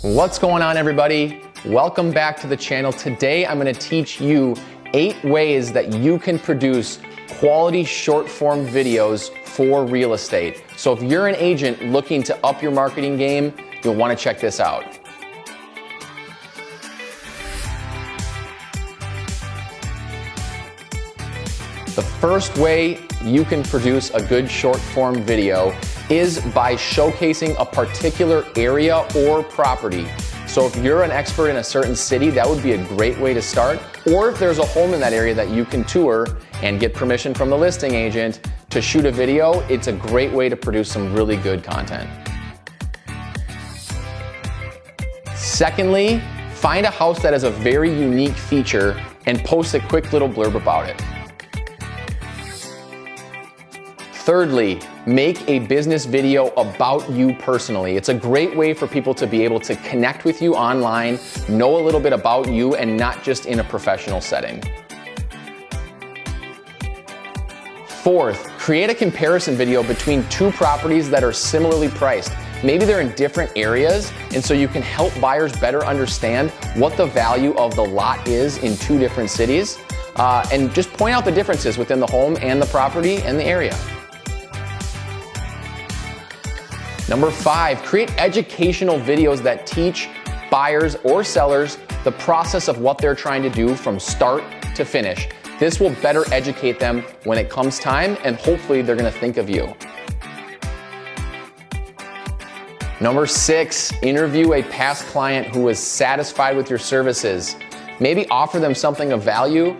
What's going on, everybody? Welcome back to the channel. Today I'm going to teach you 8 ways that you can produce quality short form videos for real estate. So if you're an agent looking to up your marketing game, you'll want to check this out. The first way you can produce a good short form video is by showcasing a particular area or property. So if you're an expert in a certain city, that would be a great way to start. Or if there's a home in that area that you can tour and get permission from the listing agent to shoot a video, it's a great way to produce some really good content. Secondly, find a house that has a very unique feature and post a quick little blurb about it. Thirdly, make a business video about you personally. It's a great way for people to be able to connect with you online, know a little bit about you, and not just in a professional setting. Fourth, create a comparison video between 2 properties that are similarly priced. Maybe they're in different areas, and so you can help buyers better understand what the value of the lot is in 2 different cities, and just point out the differences within the home and the property and the area. Number 5, create educational videos that teach buyers or sellers the process of what they're trying to do from start to finish. This will better educate them when it comes time, and hopefully they're going to think of you. Number 6, interview a past client who was satisfied with your services. Maybe offer them something of value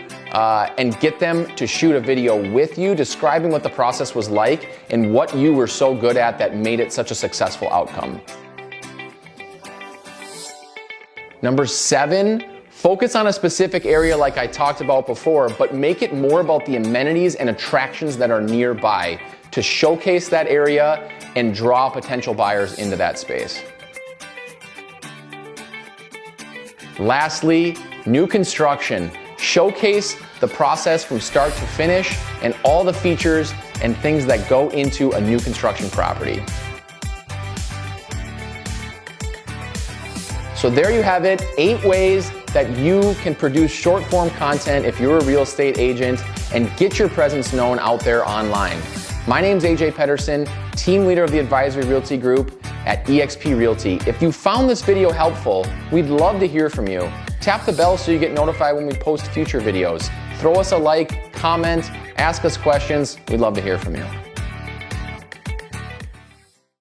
and get them to shoot a video with you describing what the process was like and what you were so good at that made it such a successful outcome. Number 7, focus on a specific area like I talked about before, but make it more about the amenities and attractions that are nearby to showcase that area and draw potential buyers into that space. Lastly, new construction. Showcase the process from start to finish and all the features and things that go into a new construction property. So there you have it, 8 ways that you can produce short form content if you're a real estate agent and get your presence known out there online. My name's AJ Pedersen, team leader of the Advisory Realty Group at eXp Realty. If you found this video helpful, we'd love to hear from you. Tap the bell so you get notified when we post future videos. Throw us a like, comment, ask us questions. We'd love to hear from you.